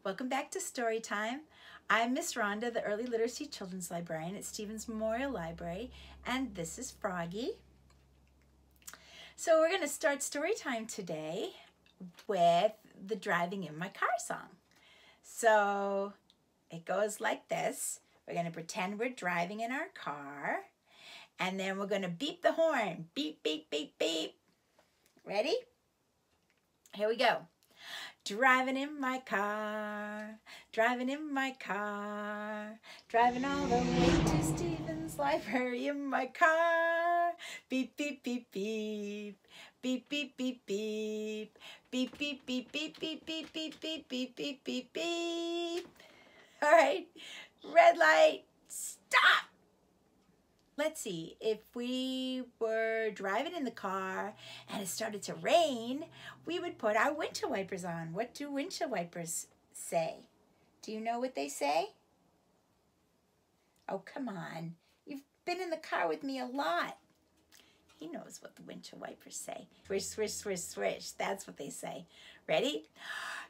Welcome back to Storytime. I'm Miss Rhonda, the Early Literacy Children's Librarian at Stevens Memorial Library, and this is Froggy. So we're going to start Storytime today with the Driving in My Car song. So it goes like this. We're going to pretend we're driving in our car, and then we're going to beep the horn. Beep, beep, beep, beep. Ready? Here we go. Driving in my car, driving in my car, driving all the way to Stevens Library in my car. Beep, beep, beep, beep, beep, beep, beep, beep, beep, beep, beep, beep, beep, beep, beep, beep, beep, beep, beep, beep. All right, red light, stop. Let's see, if we were driving in the car and it started to rain, we would put our windshield wipers on. What do windshield wipers say? Do you know what they say? Oh, come on. You've been in the car with me a lot. He knows what the windshield wipers say. Swish, swish, swish, swish. That's what they say. Ready?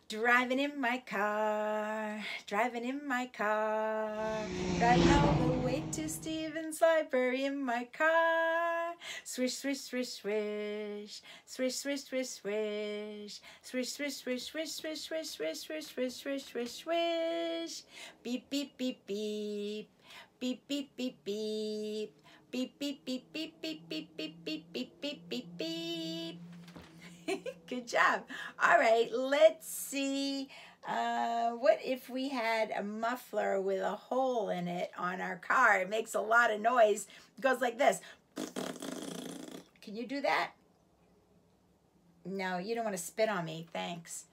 Driving in my car, driving in my car, driving all the way to Stevens Library in my car. Swish, swish, swish, swish, swish, swish, swish, swish, swish, swish, swish, swish, swish, swish, swish, swish, swish, swish, swish, swish. Beep, beep, beep, beep, beep, beep, beep, beep. Beep, beep, beep, beep, beep, beep, beep, beep, beep, beep, beep, beep. Good job. All right, let's see. What if we had a muffler with a hole in it on our car? It makes a lot of noise. It goes like this. Can you do that? No, you don't want to spit on me. Thanks.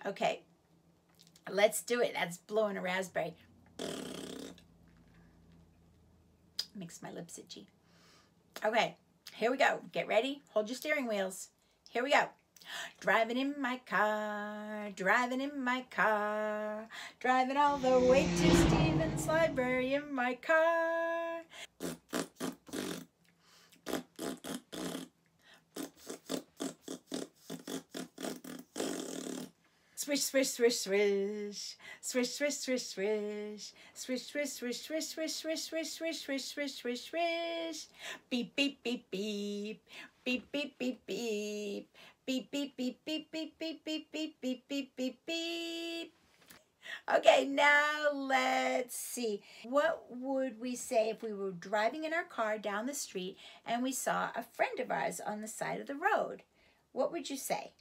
Okay, let's do it. That's blowing a raspberry. Makes my lips itchy. Okay, here we go. Get ready. Hold your steering wheels. Here we go. Driving in my car, driving in my car, driving all the way to Stevens Library in my car. Swish, swish, swish, swish, swish, swish, swish, swish, swish, swish, swish, swish, swish, swish, swish, swish, swish, swish, swish, swish. Beep, beep, beep, beep, beep, beep, beep, beep, beep, beep, beep, beep, beep, beep, beep, beep, beep, beep, beep, beep. Okay, now let's see. What would we say if we were driving in our car down the street and we saw a friend of ours on the side of the road? What would you say?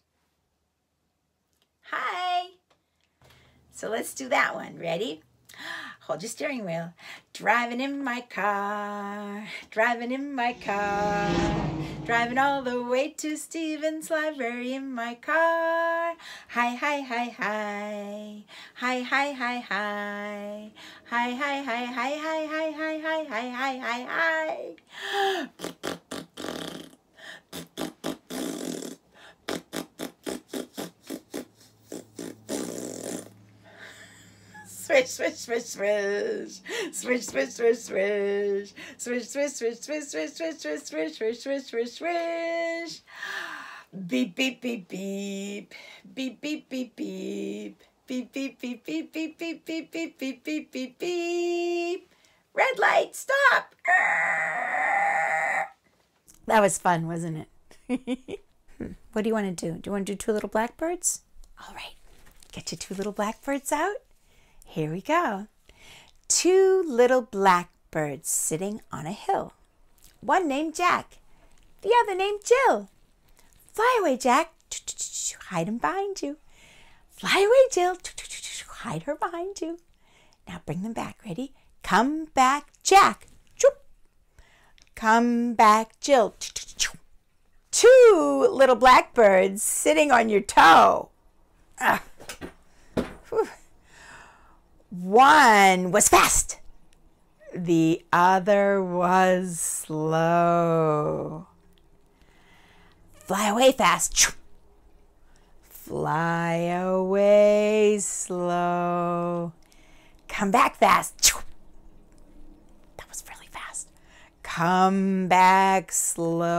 Hi. So let's do that one. Ready? Hold your steering wheel. Driving in my car, driving in my car, driving all the way to Stevens Library in my car. Hi, hi, hi, hi. Hi, hi, hi, hi. Hi, hi, hi, hi, hi, hi, hi, hi, hi, hi, hi, hi. Swish, swish, swish, swish, swish, swish, swish, swish, swish, swish, swish, swish, swish, swish, swish, swish, swish, swish, swish, swish. Beep, beep, beep, beep, beep, beep, beep, beep, beep, beep, beep, beep, beep, beep, beep, beep, beep, beep, beep, beep. Red light, stop. That was fun, wasn't it? What do you want to do? Do you want to do two little blackbirds? All right, get your two little blackbirds out. Here we go. Two little blackbirds sitting on a hill. One named Jack, the other named Jill. Fly away, Jack. Hide him behind you. Fly away, Jill. Hide her behind you. Now bring them back. Ready? Come back, Jack. Come back, Jill. Two little blackbirds sitting on your toe. One was fast. The other was slow. Fly away fast. Fly away slow. Come back fast. That was really fast. Come back slow.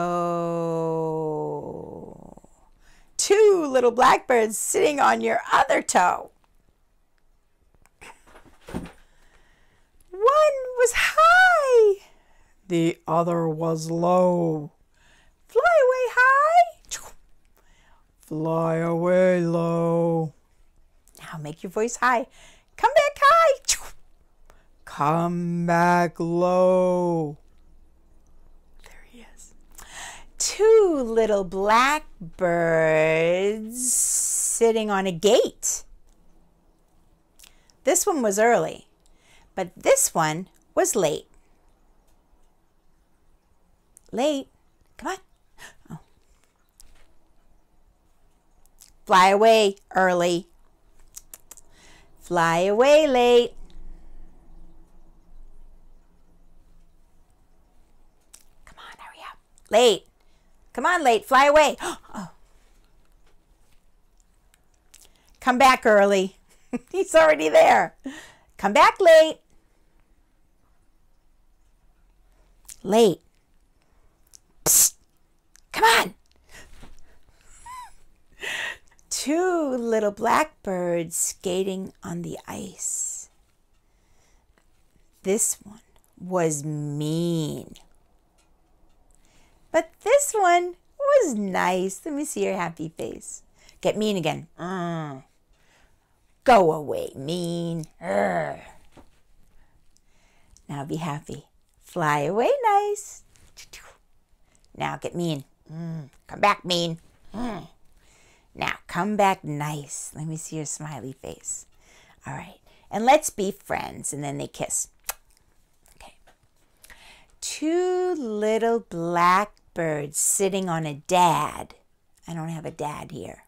Two little blackbirds sitting on your other toe. was high. The other was low. Fly away high. Fly away low. Now make your voice high. Come back high. Come back low. There he is. Two little blackbirds sitting on a gate. This one was early, but this one was late. Late. Come on. Oh. Fly away early. Fly away late. Come on, hurry up. Late. Come on, late. Fly away. Oh. Come back early. He's already there. Come back late. Late. Psst. Come on. Two little blackbirds skating on the ice. This one was mean. But this one was nice. Let me see your happy face. Get mean again. Go away, mean. Now be happy. Fly away nice. Now get mean. Come back mean. Now come back nice. Let me see your smiley face. All right. And let's be friends. And then they kiss. Okay. Two little blackbirds sitting on a dad. I don't have a dad here.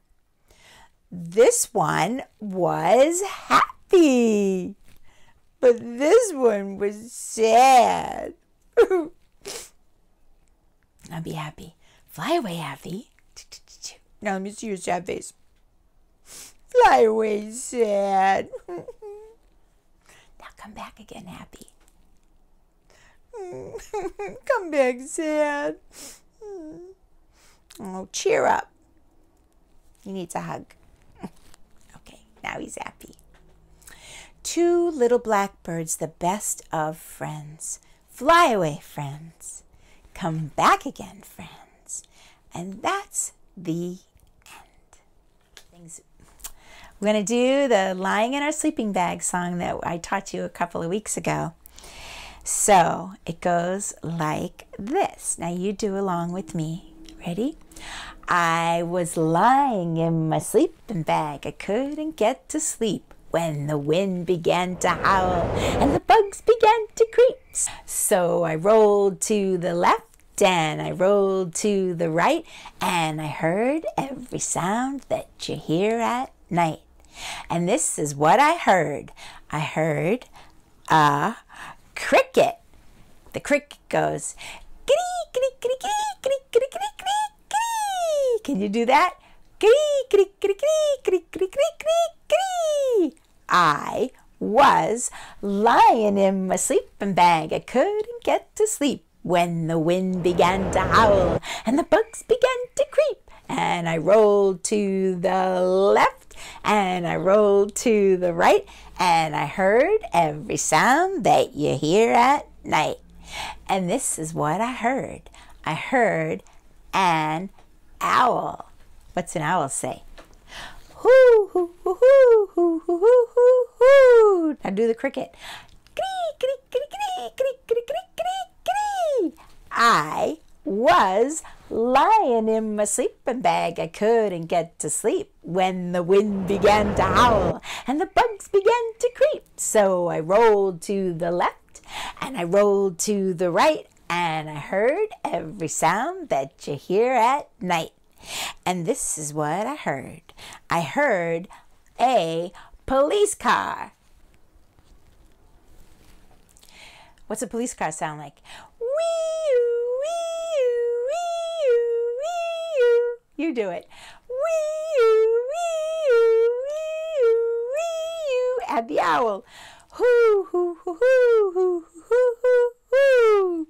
This one was happy. But this one was sad. Now be happy. Fly away, happy. Now let me see your sad face. Fly away, sad. Now come back again, happy. Come back, sad. Oh, cheer up. He needs a hug. Okay, now he's happy. Two little blackbirds, the best of friends. Fly away, friends. Come back again, friends. And that's the end. We're going to do the Lying in Our Sleeping Bag song that I taught you a couple of weeks ago. So it goes like this. Now you do along with me. Ready? I was lying in my sleeping bag. I couldn't get to sleep when the wind began to howl and the bugs began to creep. So I rolled to the left and I rolled to the right, and I heard every sound that you hear at night. And this is what I heard. I heard a cricket. The cricket goes, kitty, kitty, kitty, kitty, kitty, kitty, kitty, kitty, kitty. Can you do that? Kitty, kitty, kitty, kitty, kitty, kitty, kitty, kitty, kitty. I was lying in my sleeping bag. I couldn't get to sleep when the wind began to howl and the bugs began to creep. And I rolled to the left and I rolled to the right, and I heard every sound that you hear at night. And this is what I heard. I heard an owl. What's an owl say? Hoo, hoo, hoo, hoo, hoo, hoo, hoo, hoo, hoo. Now do the cricket. Kitty, kitty, kitty, kitty, kitty, kitty, kitty, kitty, kitty. I was lying in my sleeping bag. I couldn't get to sleep when the wind began to howl and the bugs began to creep. So I rolled to the left and I rolled to the right, and I heard every sound that you hear at night. And this is what I heard. I heard a police car. What's a police car sound like? Wee-oo, wee-oo, wee-oo, wee-oo. You do it. Wee-oo, wee-oo, wee-oo, wee-oo. Add the owl. Hoo, hoo, hoo, hoo, hoo, hoo, hoo, hoo.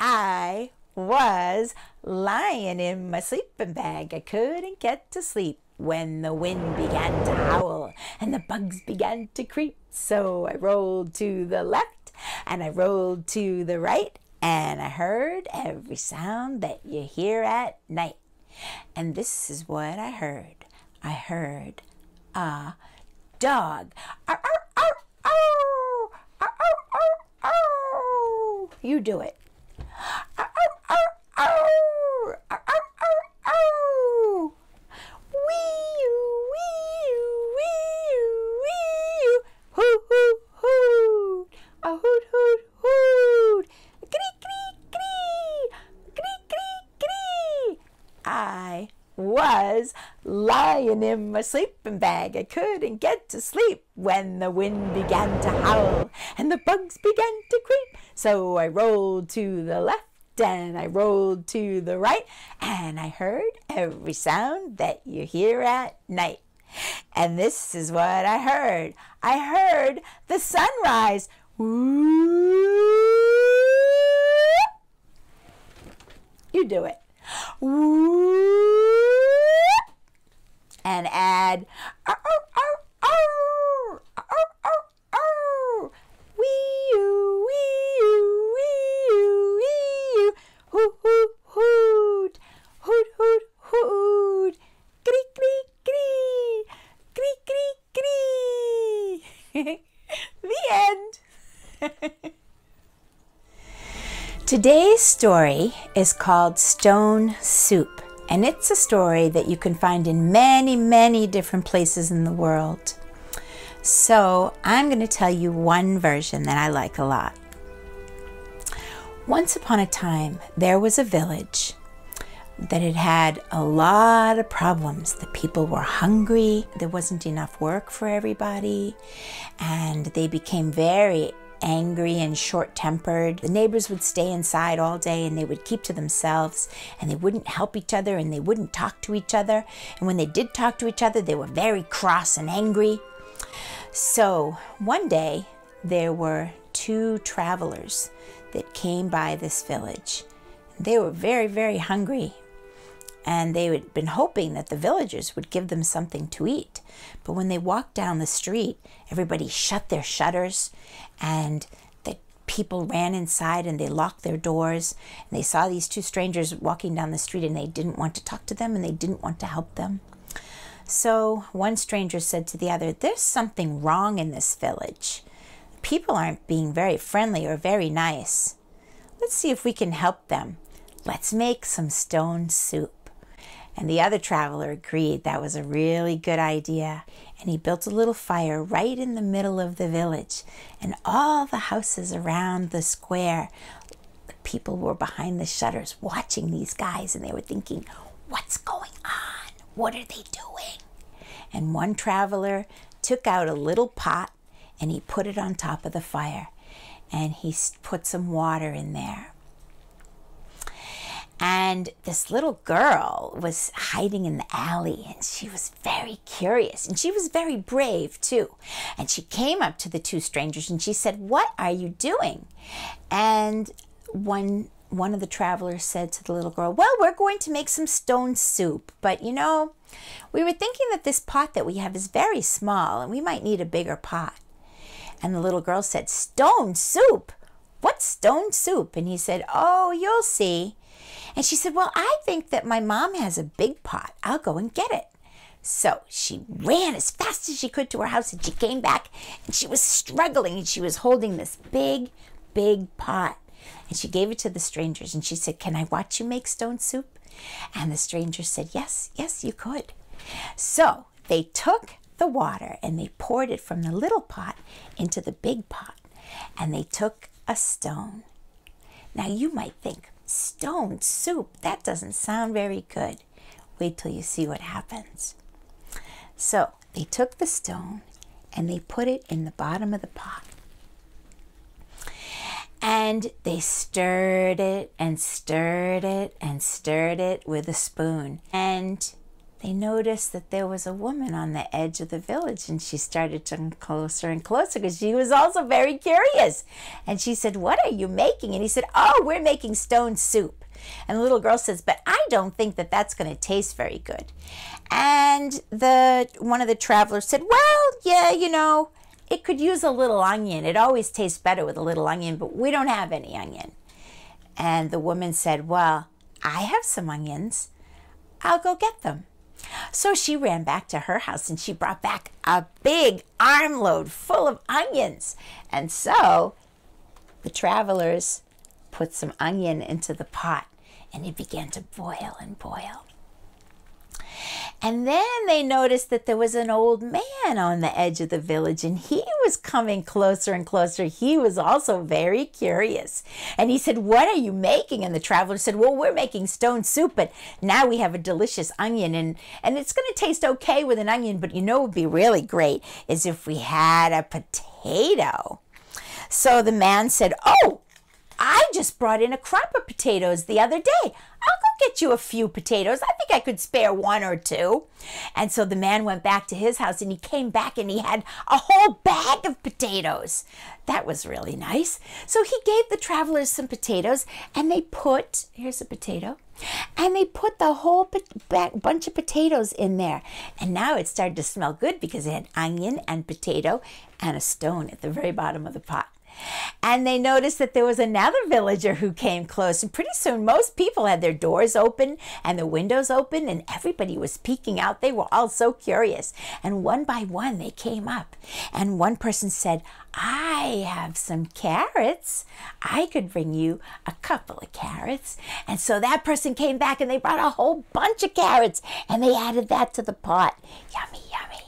I was lying in my sleeping bag. I couldn't get to sleep when the wind began to howl and the bugs began to creep. So I rolled to the left and I rolled to the right, and I heard every sound that you hear at night. And this is what I heard. I heard a dog. Arr, arr, arr, arr, arr, arr, arr, arr. You do it. Arr, arr, arr, arr, arr, arr, arr. Wee-oo, wee-oo, wee-oo, wee-oo. Hoot, hoot, hoot. A hoot, hoot, hoot. Cree, cree, cree. Cree, cree, cree. I was lying in my sleeping bag. I couldn't get to sleep when the wind began to howl and the bugs began to creep. So I rolled to the left and I rolled to the right, and I heard every sound that you hear at night. And this is what I heard. I heard the sunrise. Woo! You do it. Woo! And add arr, arr, arr, arr, arr, arr. Wee-oo, wee-oo, wee-oo, wee-oo. Hoot, hoot, hoot. Hoot, hoot, hoot. Cree, cree, cree. Cree, cree, cree. The end. Today's story is called Stone Soup, and it's a story that you can find in many, many different places in the world. So I'm going to tell you one version that I like a lot. Once upon a time, there was a village that had had a lot of problems. The people were hungry, there wasn't enough work for everybody, and they became very angry and short-tempered. The neighbors would stay inside all day and they would keep to themselves, and they wouldn't help each other and they wouldn't talk to each other. And when they did talk to each other, they were very cross and angry. So one day there were two travelers that came by this village. They were very, very hungry, and they had been hoping that the villagers would give them something to eat. But when they walked down the street, everybody shut their shutters, and the people ran inside and they locked their doors. And they saw these two strangers walking down the street, and they didn't want to talk to them and they didn't want to help them. So one stranger said to the other, "There's something wrong in this village. People aren't being very friendly or very nice. Let's see if we can help them. Let's make some stone soup." And the other traveler agreed that was a really good idea. And he built a little fire right in the middle of the village. And all the houses around the square, the people were behind the shutters watching these guys, and they were thinking, what's going on? What are they doing? And one traveler took out a little pot and he put it on top of the fire. And he put some water in there. And this little girl was hiding in the alley, and she was very curious, and she was very brave too. And she came up to the two strangers and she said, "What are you doing?" And one of the travelers said to the little girl, "Well, we're going to make some stone soup, but you know, we were thinking that this pot that we have is very small and we might need a bigger pot." And the little girl said, "Stone soup? What's stone soup?" And he said, "Oh, you'll see." And she said, "Well, I think that my mom has a big pot. I'll go and get it." So she ran as fast as she could to her house, and she came back and she was struggling, and she was holding this big, big pot. And she gave it to the strangers and she said, "Can I watch you make stone soup?" And the strangers said, "Yes, yes, you could." So they took the water and they poured it from the little pot into the big pot, and they took a stone. Now you might think, stone soup, that doesn't sound very good. Wait till you see what happens. So they took the stone and they put it in the bottom of the pot. And they stirred it and stirred it and stirred it with a spoon. And they noticed that there was a woman on the edge of the village, and she started to come closer and closer because she was also very curious. And she said, "What are you making?" And he said, "Oh, we're making stone soup." And the little girl says, but I don't think that that's going to taste very good. And one of the travelers said, well, yeah, you know, it could use a little onion. It always tastes better with a little onion, but we don't have any onion. And the woman said, well, I have some onions. I'll go get them. So she ran back to her house and she brought back a big armload full of onions. And so the travelers put some onion into the pot and it began to boil and boil. And then they noticed that there was an old man on the edge of the village and he was coming closer and closer. He was also very curious. And he said, what are you making? And the traveler said, well, we're making stone soup, but now we have a delicious onion and it's going to taste okay with an onion, but you know what would be really great is if we had a potato. So the man said, oh, I just brought in a crop of potatoes the other day. I'll go get you a few potatoes. I think I could spare one or two. And so the man went back to his house and he came back and he had a whole bag of potatoes. That was really nice. So he gave the travelers some potatoes and they put, here's a potato, and they put the whole bunch of potatoes in there. And now it started to smell good because it had onion and potato and a stone at the very bottom of the pot. And they noticed that there was another villager who came close. And pretty soon, most people had their doors open and the windows open, and everybody was peeking out. They were all so curious. And one by one, they came up. And one person said, I have some carrots. I could bring you a couple of carrots. And so that person came back and they brought a whole bunch of carrots and they added that to the pot. Yummy, yummy.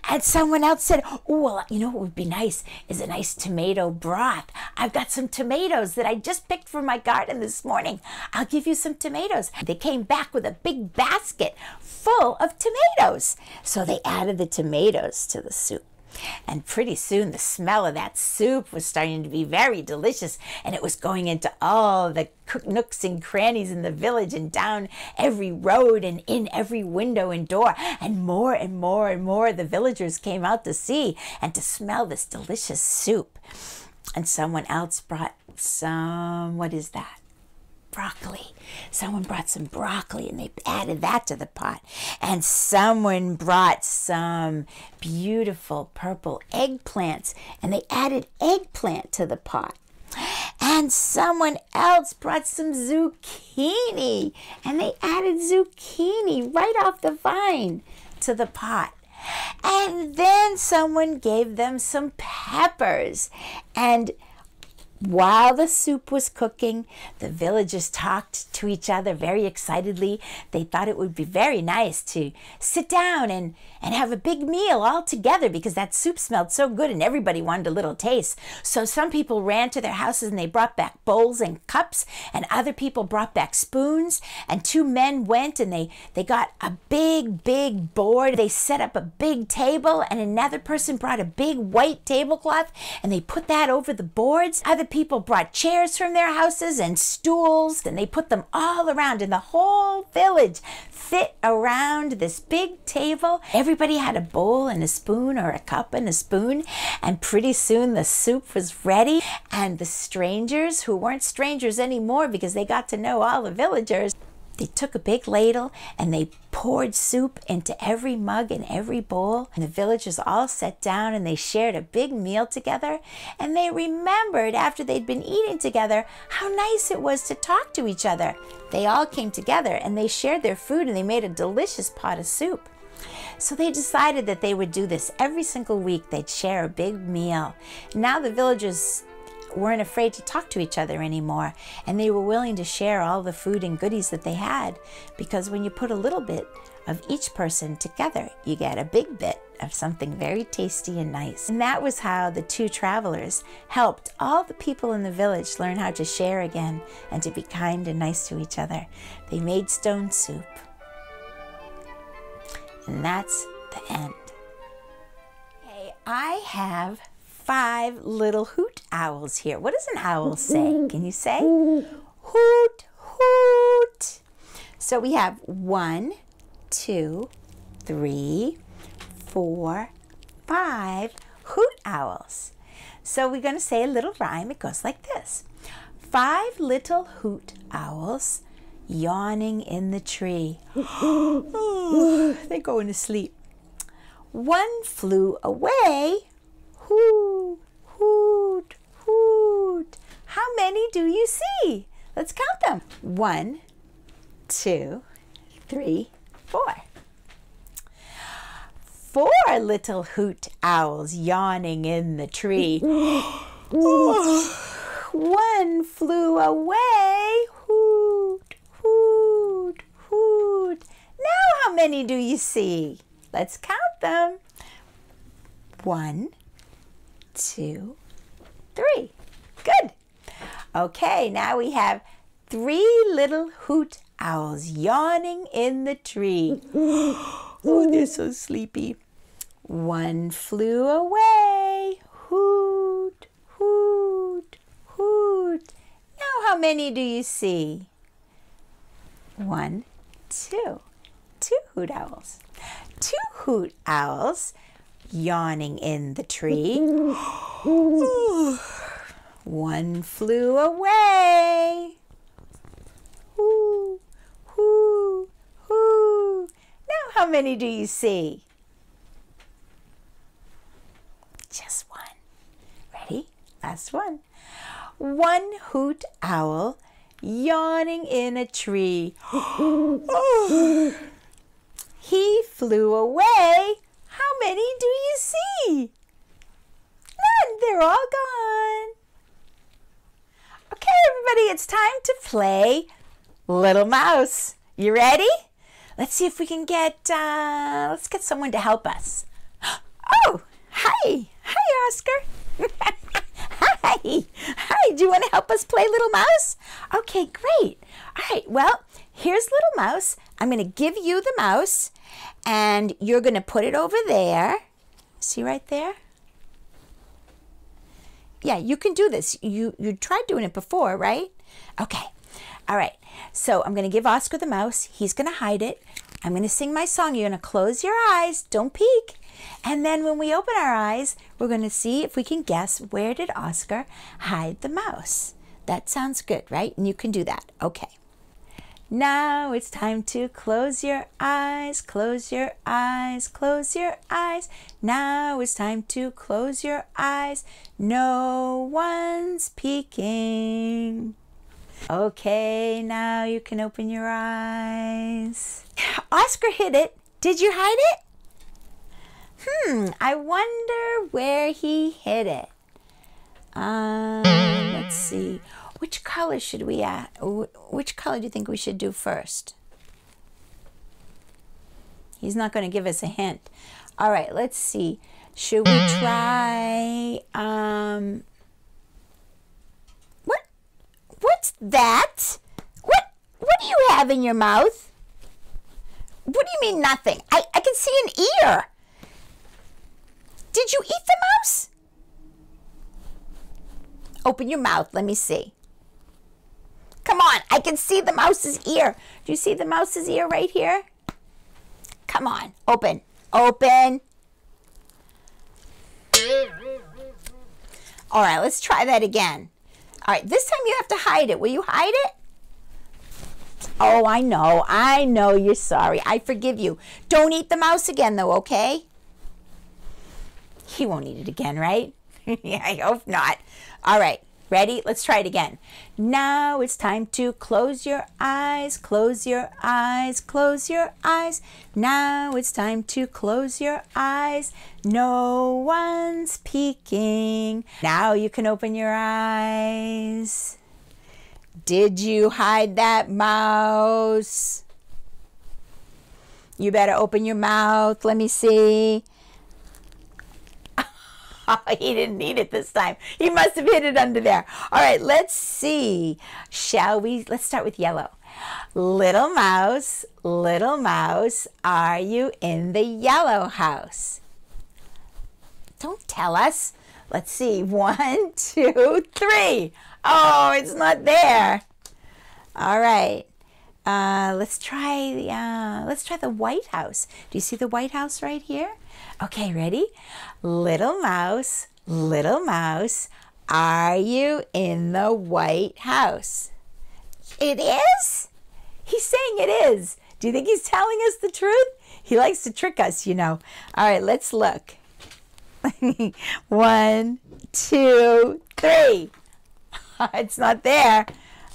And someone else said, oh, well, you know what would be nice is a nice tomato broth. I've got some tomatoes that I just picked from my garden this morning. I'll give you some tomatoes. They came back with a big basket full of tomatoes. So they added the tomatoes to the soup. And pretty soon the smell of that soup was starting to be very delicious, and it was going into all the nooks and crannies in the village and down every road and in every window and door. And more and more and more the villagers came out to see and to smell this delicious soup. And someone else brought some, what is that? Broccoli. Someone brought some broccoli and they added that to the pot. And someone brought some beautiful purple eggplants and they added eggplant to the pot. And someone else brought some zucchini and they added zucchini right off the vine to the pot. And then someone gave them some peppers. And while the soup was cooking, the villagers talked to each other very excitedly. They thought it would be very nice to sit down and have a big meal all together because that soup smelled so good and everybody wanted a little taste. So some people ran to their houses and they brought back bowls and cups, and other people brought back spoons. And two men went and they got a big board. They set up a big table, and another person brought a big white tablecloth and they put that over the boards. Other people brought chairs from their houses and stools, and they put them all around, and the whole village fit around this big table. Everybody had a bowl and a spoon, or a cup and a spoon, and pretty soon the soup was ready. And the strangers, who weren't strangers anymore because they got to know all the villagers, they took a big ladle and they poured soup into every mug and every bowl. And the villagers all sat down and they shared a big meal together. And they remembered after they'd been eating together how nice it was to talk to each other. They all came together and they shared their food and they made a delicious pot of soup. So they decided that they would do this every single week. They'd share a big meal. Now the villagers weren't afraid to talk to each other anymore, and they were willing to share all the food and goodies that they had, because when you put a little bit of each person together, you get a big bit of something very tasty and nice. And that was how the two travelers helped all the people in the village learn how to share again and to be kind and nice to each other. They made stone soup. And that's the end. Okay, I have 5 little hoot owls here. What does an owl say? Can you say? Hoot, hoot. So we have 1, 2, 3, 4, 5 hoot owls. So we're going to say a little rhyme. It goes like this. 5 little hoot owls yawning in the tree. Oh, they're going to sleep. One flew away. Hoot, hoot, hoot. How many do you see? Let's count them. 1, 2, 3, 4. 4 little hoot owls yawning in the tree. One flew away. Hoot, hoot, hoot. Now how many do you see? Let's count them. 1, 2, 3. Good. Okay, now we have 3 little hoot owls yawning in the tree. Oh, they're so sleepy. One flew away. Hoot, hoot, hoot. Now how many do you see? 1, 2. 2 hoot owls. 2 hoot owls yawning in the tree. One flew away. Hoo, hoo, hoo. Now how many do you see? Just 1. Ready? Last one. 1 hoot owl yawning in a tree. He flew away. How many do you see? None. They're all gone. Okay, everybody, it's time to play Little Mouse. You ready? Let's see if we can let's get someone to help us. Oh, hi. Hi, Oscar. Hi. Hi, do you want to help us play Little Mouse? Okay, great. All right, well, here's Little Mouse. I'm going to give you the mouse, and you're going to put it over there. See right there? Yeah, you can do this. You tried doing it before, right? Okay. All right. So I'm going to give Oscar the mouse. He's going to hide it. I'm going to sing my song. You're going to close your eyes. Don't peek. And then when we open our eyes, we're going to see if we can guess where did Oscar hide the mouse. That sounds good, right? And you can do that. Okay. Now it's time to close your eyes, close your eyes, close your eyes. Now it's time to close your eyes. No one's peeking. Okay, now you can open your eyes. Oscar hid it. Did you hide it? I wonder where he hid it. Let's see. Which color should we which color do you think we should do first? He's not going to give us a hint. All right, let's see. Should we try What's that? What do you have in your mouth? What do you mean nothing? I can see an ear. Did you eat the mouse? Open your mouth. Let me see. Come on. I can see the mouse's ear. Do you see the mouse's ear right here? Come on. Open. Open. All right. Let's try that again. All right. This time you have to hide it. Will you hide it? Oh, I know. I know you're sorry. I forgive you. Don't eat the mouse again, though, okay? He won't eat it again, right? Yeah, I hope not. All right. Ready? Let's try it again. Now it's time to close your eyes, close your eyes, close your eyes. Now it's time to close your eyes. No one's peeking. Now you can open your eyes. Did you hide that mouse? You better open your mouth. Let me see. He didn't eat it this time. He must have hid it under there. All right, let's see. Shall we? Let's start with yellow. Little mouse, are you in the yellow house? Don't tell us. Let's see. 1, 2, 3. Oh, it's not there. All right. Let's try the White House. Do you see the White House right here? Okay, ready? Little mouse, are you in the White House? It is? He's saying it is. Do you think he's telling us the truth? He likes to trick us, you know. All right, let's look. 1, 2, 3. It's not there.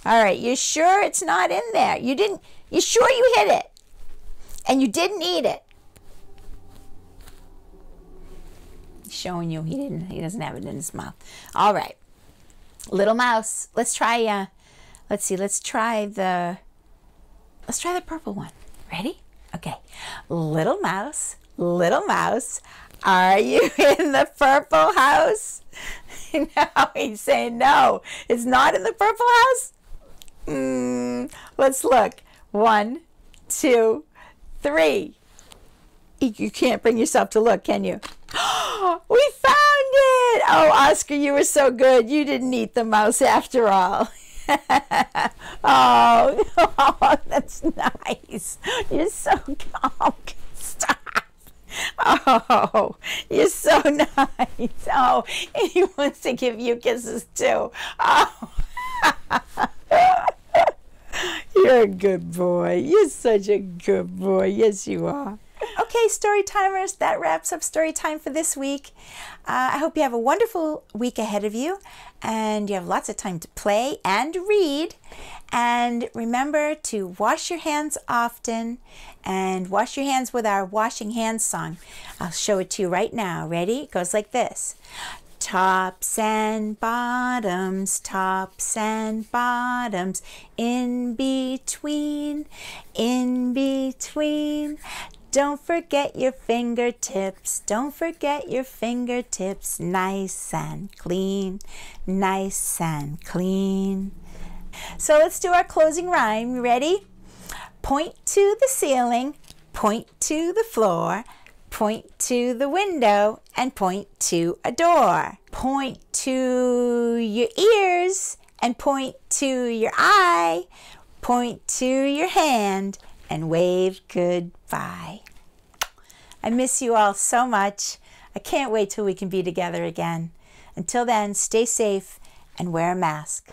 All right, you sure it's not in there? You sure you hit it? And you didn't eat it? Showing you he doesn't have it in his mouth. All right. Little mouse. Let's try let's try the purple one. Ready? Okay. Little mouse, are you in the purple house? No, he's saying no. It's not in the purple house? Let's look. 1, 2, 3. You can't bring yourself to look, can you? We found it! Oh, Oscar, you were so good. You didn't eat the mouse after all. Oh, that's nice. You're so calm. Stop. Oh, you're so nice. Oh, and he wants to give you kisses too. Oh. You're a good boy. You're such a good boy. Yes, you are. Okay, Storytimers, that wraps up Storytime for this week. I hope you have a wonderful week ahead of you, and you have lots of time to play and read. And remember to wash your hands often, and wash your hands with our washing hands song. I'll show it to you right now. Ready? It goes like this. Tops and bottoms, in between, Don't forget your fingertips, nice and clean, So let's do our closing rhyme. You ready? Point to the ceiling, point to the floor, point to the window, and point to a door. Point to your ears, and point to your eye, point to your hand, and wave goodbye. I miss you all so much. I can't wait till we can be together again. Until then, stay safe and wear a mask.